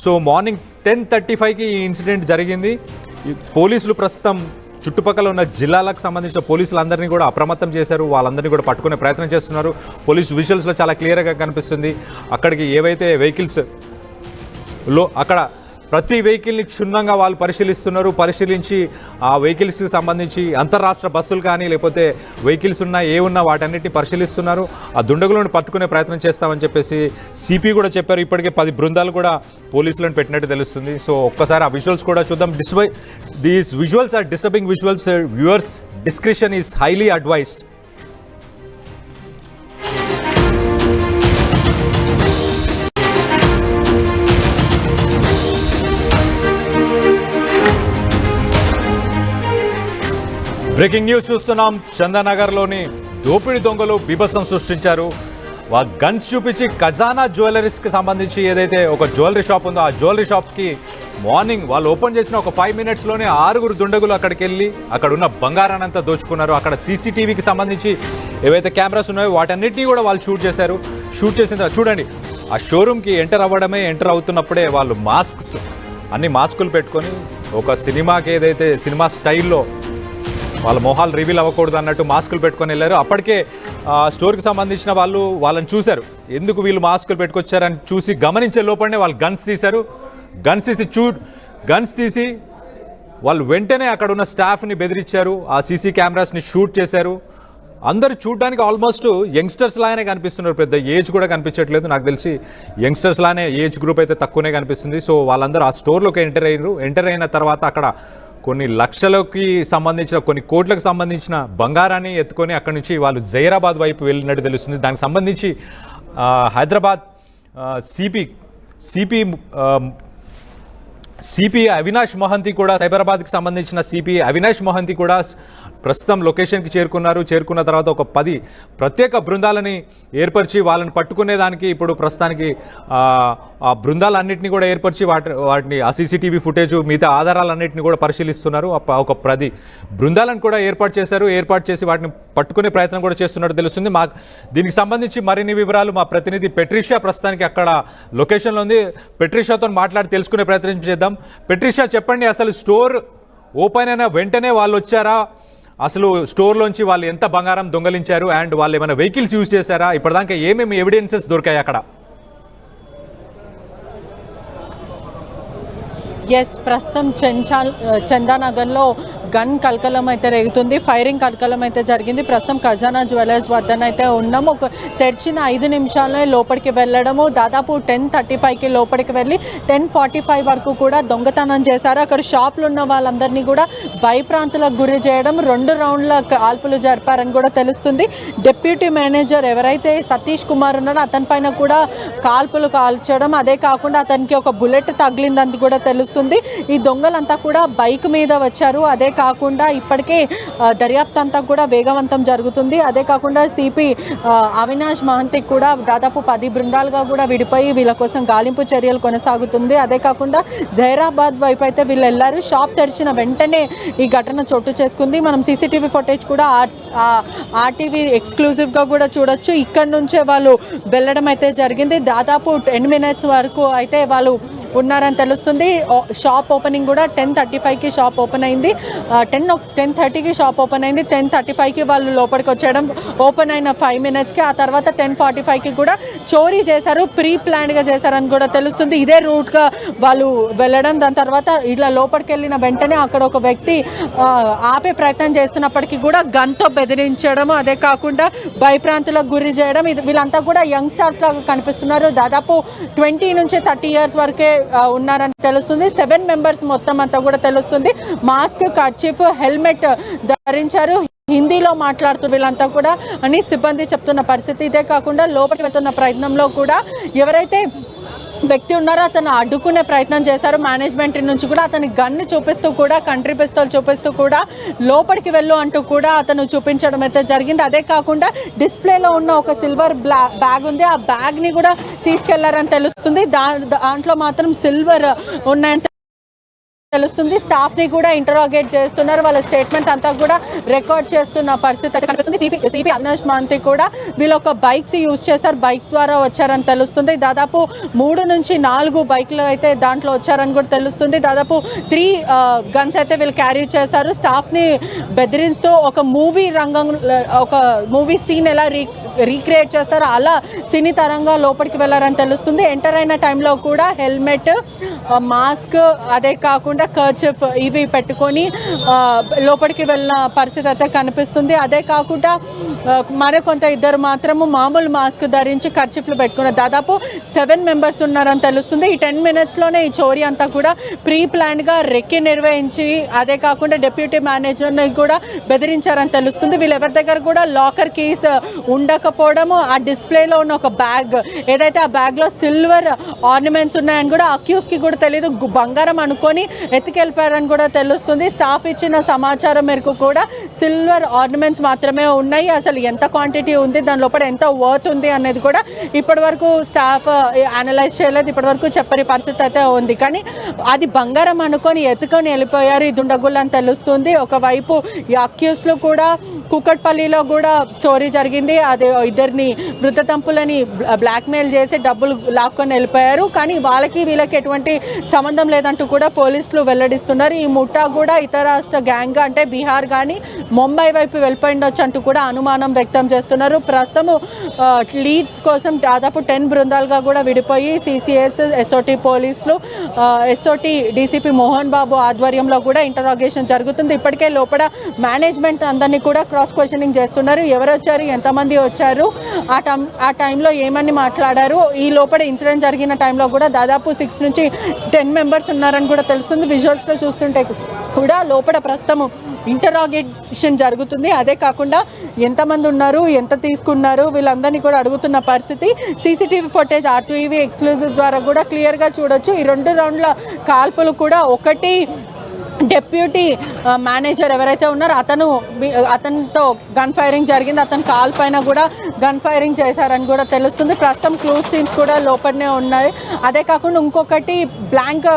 So morning 10:35కి ఈ incident జరిగింది. పోలీసులు ప్రస్తుతం చుట్టుపక్కల ఉన్న జిల్లాలకు సంబంధించిన పోలీసులందరినీ కూడా అప్రమత్తం చేశారు. వాళ్ళందరినీ కూడా పట్టుకునే ప్రయత్నం చేస్తున్నారు. పోలీస్ విజువల్స్లో చాలా క్లియర్గా కనిపిస్తుంది. అక్కడికి ఏవైతే వెహికల్స్లో అక్కడ ప్రతి వెహికల్ని క్షుణ్ణంగా వాళ్ళు పరిశీలించి ఆ వెహికల్స్కి సంబంధించి అంతర్రాష్ట్ర బస్సులు కానీ లేకపోతే వెహికల్స్ ఉన్నా వాటన్నిటిని పరిశీలిస్తున్నారు. ఆ దుండగులను పట్టుకునే ప్రయత్నం చేస్తామని చెప్పేసి సిపి కూడా చెప్పారు. ఇప్పటికే 10 బృందాలు కూడా పోలీసులను పెట్టినట్టు తెలుస్తుంది. సో ఒక్కసారి ఆ విజువల్స్ కూడా చూద్దాం. These visuals are disturbing visuals. Viewers discretion is highly advised. Breaking news చూస్తున్నాం. చందానగర్లోని దోపిడీ దొంగలు బీభత్సం సృష్టించారు. గన్స్ చూపించి ఖజానా జ్యువెలరీస్కి సంబంధించి ఏదైతే ఒక జ్యువెలరీ షాప్ ఉందో ఆ జ్యువెలరీ షాప్కి మార్నింగ్ వాళ్ళు ఓపెన్ చేసిన ఒక 5 మినిట్స్లోనే 6 దుండగులు అక్కడికి వెళ్ళి అక్కడ ఉన్న బంగారాన్ని అంతా దోచుకున్నారు. అక్కడ సీసీటీవీకి సంబంధించి ఏవైతే కెమెరాస్ ఉన్నాయో వాటన్నిటినీ కూడా వాళ్ళు షూట్ చేసిన తర్వాత చూడండి, ఆ షోరూమ్కి ఎంటర్ అవుతున్నప్పుడే వాళ్ళు అన్ని మాస్కులు పెట్టుకొని ఒక సినిమాకి ఏదైతే సినిమా స్టైల్లో వాళ్ళ మొహాలు రివీల్ అవ్వకూడదు అన్నట్టు మాస్కులు పెట్టుకొని వెళ్ళారు. అప్పటికే స్టోర్కి సంబంధించిన వాళ్ళని చూశారు. ఎందుకు వీళ్ళు మాస్కులు పెట్టుకొచ్చారని చూసి గమనించే లోపలనే వాళ్ళు గన్స్ తీసి వాళ్ళు వెంటనే అక్కడ ఉన్న స్టాఫ్ని బెదిరించారు. ఆ సీసీ కెమెరాస్ని షూట్ చేశారు. అందరూ చూడడానికి ఆల్మోస్ట్ యంగ్స్టర్స్ లాగానే కనిపిస్తున్నారు. పెద్ద ఏజ్ కూడా కనిపించట్లేదు. నాకు తెలిసి యంగ్స్టర్స్ లానే ఏజ్ గ్రూప్ అయితే తక్కువనే కనిపిస్తుంది. సో వాళ్ళందరూ ఆ స్టోర్లోకి ఎంటర్ అయిన తర్వాత అక్కడ కొన్ని లక్షలకి సంబంధించిన కొన్ని కోట్లకు సంబంధించిన బంగారాన్ని ఎత్తుకొని అక్కడి నుంచి వాళ్ళు జైరాబాద్ వైపు వెళ్ళినట్టు తెలుస్తుంది. దానికి సంబంధించి హైదరాబాద్ సిపి అవినాష్ మొహంతి కూడా సైబరాబాద్కి సంబంధించిన సిపి అవినాష్ మొహంతి కూడా ప్రస్తుతం లొకేషన్కి చేరుకున్న తర్వాత ఒక 10 ప్రత్యేక బృందాలని ఏర్పరిచి వాళ్ళని పట్టుకునేదానికి ఇప్పుడు ప్రస్తుతానికి ఆ బృందాలన్నింటినీ కూడా ఏర్పరిచి వాటిని ఆ సీసీటీవీ ఫుటేజ్ మిగతా ఆధారాలన్నింటినీ కూడా పరిశీలిస్తున్నారు. ఒక 10 బృందాలను కూడా ఏర్పాటు చేసి వాటిని పట్టుకునే ప్రయత్నం కూడా చేస్తున్నట్టు తెలుస్తుంది. దీనికి సంబంధించి మరిన్ని వివరాలు మా ప్రతినిధి పెట్రిషియా ప్రస్తుతానికి అక్కడ లొకేషన్లో ఉంది. పెట్రిషియాతో మాట్లాడి తెలుసుకునే ప్రయత్నం చేద్దాం. పెట్రిషియా, చెప్పండి, అసలు స్టోర్ ఓపెన్ అయిన వెంటనే వాళ్ళు వచ్చారా? అసలు స్టోర్లోంచి వాళ్ళు ఎంత బంగారం దొంగలించారు అండ్ వాళ్ళు ఏమైనా వెహికల్స్ యూజ్ చేశారా? ఇప్పటిదాకా ఏమేమి ఎవిడెన్సెస్ దొరికాయి అక్కడ? ప్రస్తుతం చందానగర్లో గన్ కలకలం అయితే రేగుతుంది. ఫైరింగ్ కలకలం అయితే జరిగింది. ప్రస్తుతం ఖజానా జ్యువెలర్స్ వద్దనైతే ఉన్నాము. తెరిచిన 5 నిమిషాలనే లోపలికి వెళ్ళడము, దాదాపు 10:35కి లోపలికి వెళ్ళి 10:45 వరకు కూడా దొంగతనం చేశారు. అక్కడ షాపులు ఉన్న వాళ్ళందరినీ కూడా భయప్రాంతులకు గురి చేయడం, 2 రౌండ్ల కాల్పులు జరిపారని కూడా తెలుస్తుంది. డిప్యూటీ మేనేజర్ ఎవరైతే సతీష్ కుమార్ ఉన్నారో అతని పైన కూడా కాల్పులు కాల్చడం, అదే కాకుండా అతనికి ఒక బుల్లెట్ తగిలిందని కూడా తెలుస్తుంది. ఈ దొంగలంతా కూడా బైక్ మీద వచ్చారు. అదే కాకుండా ఇప్పటికే దర్యాప్తు అంతా కూడా వేగవంతం జరుగుతుంది. అదే కాకుండా సిపి అవినాష్ మహంతి కూడా దాదాపు 10 బృందాలుగా కూడా విడిపోయి వీళ్ళ కోసం గాలింపు చర్యలు కొనసాగుతుంది. అదే కాకుండా జైరాబాద్ వైపు అయితే వీళ్ళు వెళ్ళారు. షాప్ తెరిచిన వెంటనే ఈ ఘటన చోటు చేసుకుంది. మనం సీసీటీవీ ఫుటేజ్ కూడా ఆర్టీవీ ఎక్స్క్లూజివ్గా కూడా చూడొచ్చు. ఇక్కడ నుంచే వాళ్ళు వెళ్ళడం అయితే జరిగింది. దాదాపు 10 మినిట్స్ వరకు అయితే వాళ్ళు ఉన్నారని తెలుస్తుంది. షాప్ ఓపెనింగ్ కూడా 10:35కి షాప్ ఓపెన్ అయింది. 10:30కి షాప్ ఓపెన్ అయింది. 10:35కి వాళ్ళు లోపలికి వచ్చేయడం, ఓపెన్ అయిన 5 మినిట్స్కి ఆ తర్వాత 10:45కి కూడా చోరీ చేశారు. ప్రీ ప్లాన్డ్గా చేశారని కూడా తెలుస్తుంది. ఇదే రూట్గా వాళ్ళు వెళ్ళడం, దాని తర్వాత ఇలా లోపలికి వెళ్ళిన వెంటనే అక్కడ ఒక వ్యక్తి ఆపే ప్రయత్నం చేస్తున్నప్పటికీ కూడా గన్తో బెదిరించడం, అదే కాకుండా భయప్రాంతులకు గురి చేయడం. వీళ్ళంతా కూడా యంగ్స్టర్స్ లాగా కనిపిస్తున్నారు. దాదాపు 20 నుంచి 30 ఇయర్స్ వరకే ఉన్నారని తెలుస్తుంది. 7 మెంబర్స్ మొత్తం అంతా కూడా తెలుస్తుంది. మాస్క్, కర్చీఫ్, హెల్మెట్ ధరించారు. హిందీలో మాట్లాడుతూ వీళ్ళంతా కూడా అని సిబ్బంది చెప్తున్న పరిస్థితి. ఇదే కాకుండా లోపలికి వెళ్తున్న ప్రయత్నంలో కూడా ఎవరైతే వ్యక్తి ఉన్నారో అతను అడ్డుకునే ప్రయత్నం చేశారు. మేనేజ్మెంట్ నుంచి కూడా అతని గన్ను చూపిస్తూ కూడా, కంట్రీ పిస్తోల్ చూపిస్తూ కూడా లోపలికి వెళ్ళు అంటూ కూడా అతను చూపించడం అయితే జరిగింది. అదే కాకుండా డిస్ప్లేలో ఉన్న ఒక సిల్వర్ బ్యాగ్ ఉంది. ఆ బ్యాగ్ని కూడా తీసుకెళ్లారని తెలుస్తుంది. దాంట్లో మాత్రం సిల్వర్ ఉన్నాయని తెలుస్తుంది. స్టాఫ్ ని కూడా ఇంటరాగేట్ చేస్తున్నారు, వాళ్ళ స్టేట్మెంట్ అంతా కూడా రికార్డ్ చేస్తున్న పరిస్థితి అయితే కనిపిస్తుంది. సిపి అవినాష్ మహంతి కూడా వీళ్ళు ఒక బైక్స్ యూజ్ చేశారు, బైక్స్ ద్వారా వచ్చారని తెలుస్తుంది. దాదాపు 3 నుంచి 4 బైక్లు అయితే దాంట్లో వచ్చారని కూడా తెలుస్తుంది. దాదాపు 3 గన్స్ అయితే వీళ్ళు క్యారీ చేస్తారు. స్టాఫ్ ని బెదిరిస్తూ ఒక మూవీ రంగం, ఒక మూవీ సీన్ ఎలా రీక్రియేట్ చేస్తారో అలా సినీ తరంగా లోపలికి వెళ్ళారని తెలుస్తుంది. ఎంటర్ అయిన టైంలో కూడా హెల్మెట్, మాస్క్, అదే కాకుండా కర్చిఫ్ ఇవి పెట్టుకొని లోపలికి వెళ్ళిన పరిస్థితి అయితే కనిపిస్తుంది. అదే కాకుండా మరికొంత ఇద్దరు మాత్రము మామూలు మాస్క్ ధరించి కర్చిఫ్లు పెట్టుకున్నారు. దాదాపు 7 మెంబర్స్ ఉన్నారని తెలుస్తుంది. ఈ 10 మినిట్స్లోనే ఈ చోరీ అంతా కూడా ప్రీ ప్లాన్గా రెక్కి నిర్వహించి, అదే కాకుండా డిప్యూటీ మేనేజర్ని కూడా బెదిరించారని తెలుస్తుంది. వీళ్ళు ఎవరి దగ్గర కూడా లాకర్ కీస్ ఉండకపోవడము, ఆ డిస్ప్లేలో ఉన్న ఒక బ్యాగ్ ఏదైతే ఆ బ్యాగ్లో సిల్వర్ ఆర్నమెంట్స్ ఉన్నాయని కూడా అక్యూస్కి కూడా తెలియదు, బంగారం అనుకొని ఎత్తుకెళ్ళిపోయారని కూడా తెలుస్తుంది. స్టాఫ్ ఇచ్చిన సమాచారం మేరకు కూడా సిల్వర్ ఆర్నమెంట్స్ మాత్రమే ఉన్నాయి. అసలు ఎంత క్వాంటిటీ ఉంది, దాని లోపల ఎంత వర్త్ ఉంది అనేది కూడా ఇప్పటివరకు స్టాఫ్ అనలైజ్ చేయలేదు, ఇప్పటివరకు చెప్పని పరిస్థితి అయితే ఉంది. కానీ అది బంగారం అనుకొని ఎత్తుకొని వెళ్ళిపోయారు ఈ దుండగుళ్ళు అని తెలుస్తుంది. ఒకవైపు ఈ అక్యూస్లు కూడా కూకట్పల్లిలో కూడా చోరీ జరిగింది, అది ఇద్దరిని వృద్ధ దంపులని బ్లాక్మెయిల్ చేసి డబ్బులు లాక్కొని వెళ్ళిపోయారు. కానీ వాళ్ళకి వీళ్ళకి ఎటువంటి సంబంధం లేదంటూ కూడా పోలీసులు వెల్లడిస్తున్నారు. ఈ ముఠా కూడా ఇతర రాష్ట్ర గ్యాంగ్ అంటే బీహార్ కానీ ముంబై వైపు వెళ్ళిపోయిండొచ్చు అంటూ కూడా అనుమానం వ్యక్తం చేస్తున్నారు. ప్రస్తుతము లీడ్స్ కోసం దాదాపు 10 బృందాలుగా కూడా విడిపోయి సిసిఎస్, ఎస్ఓటి పోలీసులు, ఎస్ఓటి డీసీపీ మోహన్ బాబు ఆధ్వర్యంలో కూడా ఇంటరాగేషన్ జరుగుతుంది. ఇప్పటికే లోపల మేనేజ్మెంట్ అందరినీ కూడా క్రాస్ క్వశ్చనింగ్ చేస్తున్నారు. ఎవరు వచ్చారు, ఎంతమంది వచ్చారు, ఆ టైంలో ఏమని మాట్లాడారు. ఈ లోపల ఇన్సిడెంట్ జరిగిన టైంలో కూడా దాదాపు 6 నుంచి 10 మెంబర్స్ ఉన్నారని కూడా తెలుస్తుంది. విజువల్స్లో చూస్తుంటే కూడా లోపల ప్రస్తుతం ఇంటరాగేషన్ జరుగుతుంది. అదే కాకుండా ఎంతమంది ఉన్నారు, ఎంత తీసుకున్నారు, వీళ్ళందరినీ కూడా అడుగుతున్న పరిస్థితి. సీసీటీవీ ఫుటేజ్ ఆర్టీవీ ఎక్స్క్లూజివ్ ద్వారా కూడా క్లియర్గా చూడొచ్చు. ఈ 2 రౌండ్ల కాల్పులు కూడా ఒకటి డెప్యూటీ మేనేజర్ ఎవరైతే ఉన్నారో అతనితో గన్ ఫైరింగ్ జరిగింది, అతని కాల్ పైన కూడా గన్ ఫైరింగ్ చేశారని కూడా తెలుస్తుంది. ప్రస్తుతం క్లూస్ టీమ్స్ కూడా లోపలనే ఉన్నాయి. అదే కాకుండా ఇంకొకటి బ్లాంక్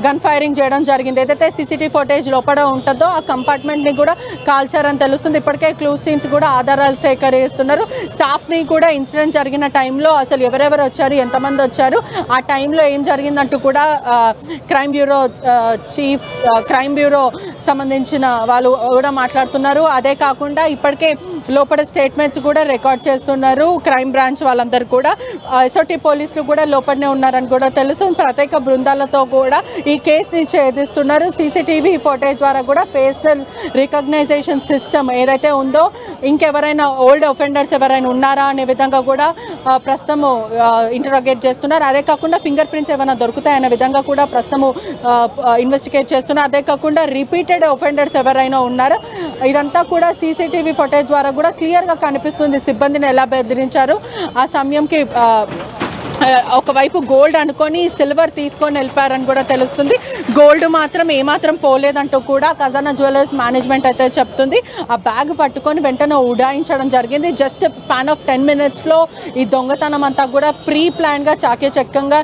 గన్ ఫైరింగ్ చేయడం జరిగింది. ఏదైతే సీసీటీవీ ఫుటేజ్ లోపల ఉంటుందో ఆ కంపార్ట్మెంట్ని కూడా కాల్చారని తెలుస్తుంది. ఇప్పటికే క్లూస్ టీమ్స్ కూడా ఆధారాలు సేకరిస్తున్నారు. స్టాఫ్ని కూడా ఇన్సిడెంట్ జరిగిన టైంలో అసలు ఎవరెవరు వచ్చారు, ఎంతమంది వచ్చారు, ఆ టైంలో ఏం జరిగిందంటూ కూడా క్రైమ్ బ్యూరో సంబంధించిన వాళ్ళు కూడా మాట్లాడుతున్నారు. అదే కాకుండా ఇప్పటికే లోపల స్టేట్మెంట్స్ కూడా రికార్డ్ చేస్తున్నారు క్రైమ్ బ్రాంచ్ వాళ్ళందరూ కూడా. ఎస్ఓటి పోలీసులు కూడా లోపలనే ఉన్నారని కూడా తెలుసు. ప్రత్యేక బృందాలతో కూడా ఈ కేసుని ఛేదిస్తున్నారు. సీసీటీవీ ఫుటేజ్ ద్వారా కూడా ఫేషియల్ రికగ్నైజేషన్ సిస్టమ్ ఏదైతే ఉందో, ఇంకెవరైనా ఓల్డ్ ఒఫెండర్స్ ఎవరైనా ఉన్నారా అనే విధంగా కూడా ప్రస్తుతము ఇంటరాగేట్ చేస్తున్నారు. అదే కాకుండా ఫింగర్ ప్రింట్స్ ఏమైనా దొరుకుతాయనే విధంగా కూడా ప్రస్తుతము ఇన్వెస్టిగేట్ చేస్తున్నారు. అదే కాకుండా రిపీటెడ్ ఒఫెండర్స్ ఎవరైనా ఉన్నారో ఇదంతా కూడా సీసీటీవీ ఫుటేజ్ ద్వారా కూడా క్లియర్గా కనిపిస్తుంది. సిబ్బందిని ఎలా బెదిరించారు, ఆ సమయంకి ఒకవైపు గోల్డ్ అనుకొని సిల్వర్ తీసుకొని వెళ్ళిపోయారని కూడా తెలుస్తుంది. గోల్డ్ మాత్రం ఏమాత్రం పోలేదంటూ కూడా ఖజానా జ్యువెలర్స్ మేనేజ్మెంట్ అయితే చెప్తుంది. ఆ బ్యాగ్ పట్టుకొని వెంటనే ఉడాయించడం జరిగింది. జస్ట్ స్పాన్ ఆఫ్ 10 మినిట్స్లో ఈ దొంగతనం అంతా కూడా ప్రీ ప్లాన్గా చాకచక్యంగా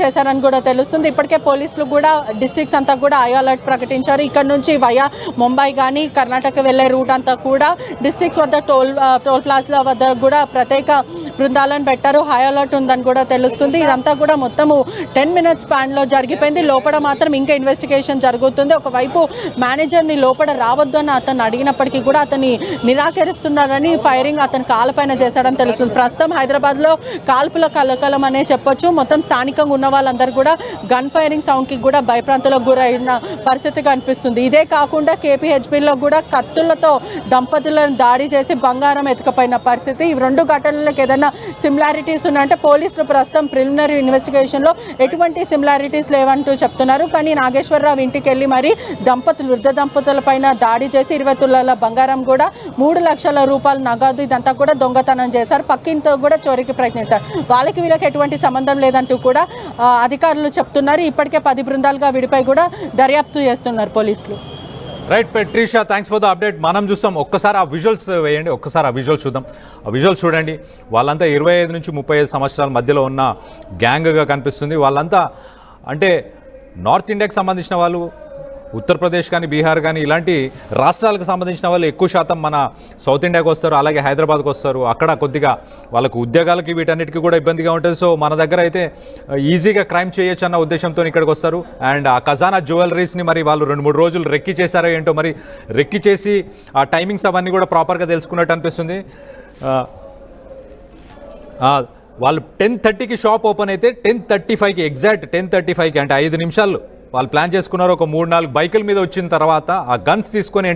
చేశారని కూడా తెలుస్తుంది. ఇప్పటికే పోలీసులు కూడా డిస్ట్రిక్ట్స్ అంతా కూడా హై అలర్ట్ ప్రకటించారు. ఇక్కడ నుంచి వయా ముంబై కానీ కర్ణాటక వెళ్ళే రూట్ అంతా కూడా డిస్ట్రిక్ట్స్ వద్ద టోల్ ప్లాజాల వద్ద కూడా ప్రత్యేక బృందాలను పెట్టారు. హై అలర్ట్ ఉందని కూడా తెలుస్తుంది. ఇదంతా కూడా మొత్తము 10 మినిట్స్ స్పాన్లో జరిగిపోయింది. లోపల మాత్రం ఇంకా ఇన్వెస్టిగేషన్ జరుగుతుంది. ఒకవైపు మేనేజర్ని లోపల రావద్దు అని అతను అడిగినప్పటికీ కూడా అతన్ని నిరాకరిస్తున్నారని ఫైరింగ్ అతని కాళ్ళపైన చేశాడని తెలుస్తుంది. ప్రస్తుతం హైదరాబాద్లో కాల్పుల కలకలం అనే చెప్పొచ్చు. మొత్తం స్థానికంగా ఉన్న వాళ్ళందరూ కూడా గన్ ఫైరింగ్ సౌండ్కి కూడా భయప్రాంతాలకు గురైన పరిస్థితి కనిపిస్తుంది. ఇదే కాకుండా కేపీహెచ్బీలో కూడా కత్తులతో దంపతులను దాడి చేసి బంగారం ఎత్తుకపోయిన పరిస్థితి. ఈ 2 ఘటనలకు ఏదైనా సిమిలారిటీస్ ఉన్నాయంటే పోలీసులు ప్రస్తుతం ప్రిలిమినరీ ఇన్వెస్టిగేషన్లో ఎటువంటి సిమిలారిటీస్ లేవంటూ చెప్తున్నారు. కానీ నాగేశ్వరరావు ఇంటికి వెళ్ళి మరి వృద్ధ దంపతుల పైన దాడి చేసి 20 తులాల బంగారం కూడా 3 లక్షల రూపాయల నగదు ఇదంతా కూడా దొంగతనం చేశారు. పక్కింతో కూడా చోరీకి ప్రయత్నిస్తారు. వాళ్ళకి వీళ్ళకి ఎటువంటి సంబంధం లేదంటూ కూడా అధికారులు చెప్తున్నారు. ఇప్పటికే 10 బృందాలుగా విడిపై కూడా దర్యాప్తు చేస్తున్నారు పోలీసులు. Right పెట్రిషా, thanks for the update. మనం చూస్తాం, ఒక్కసారి ఆ విజువల్స్ వేయండి, ఒక్కసారి ఆ విజువల్స్ చూద్దాం. ఆ విజువల్స్ చూడండి. వాళ్ళంతా 25 నుంచి 35 సంవత్సరాల మధ్యలో ఉన్న గ్యాంగ్గా కనిపిస్తుంది. వాళ్ళంతా అంటే నార్త్ ఇండియాకి సంబంధించిన వాళ్ళు, ఉత్తరప్రదేశ్ కానీ బీహార్ కానీ ఇలాంటి రాష్ట్రాలకు సంబంధించిన వాళ్ళు ఎక్కువ శాతం మన సౌత్ ఇండియాకి వస్తారు, అలాగే హైదరాబాద్కి వస్తారు. అక్కడ కొద్దిగా వాళ్ళకు ఉద్యోగాలకి వీటన్నిటికీ కూడా ఇబ్బందిగా ఉంటుంది. సో మన దగ్గర అయితే ఈజీగా క్రైమ్ చేయొచ్చు అన్న ఉద్దేశంతో ఇక్కడికి వస్తారు. అండ్ ఆ ఖజానా జ్యువెలరీస్ని మరి వాళ్ళు 2-3 రోజులు రెక్కి చేశారో ఏంటో, మరి రెక్కి చేసి ఆ టైమింగ్స్ అవన్నీ కూడా ప్రాపర్గా తెలుసుకున్నట్టు అనిపిస్తుంది. వాళ్ళు 10:30కి షాప్ ఓపెన్ అయితే 10:35కి ఎగ్జాక్ట్ 10:35కి అంటే 5 నిమిషాలు వాళ్ళు ప్లాన్ చేసుకున్నారు. ఒక 3-4 బైకుల మీద వచ్చిన తర్వాత ఆ గన్స్ తీసుకొని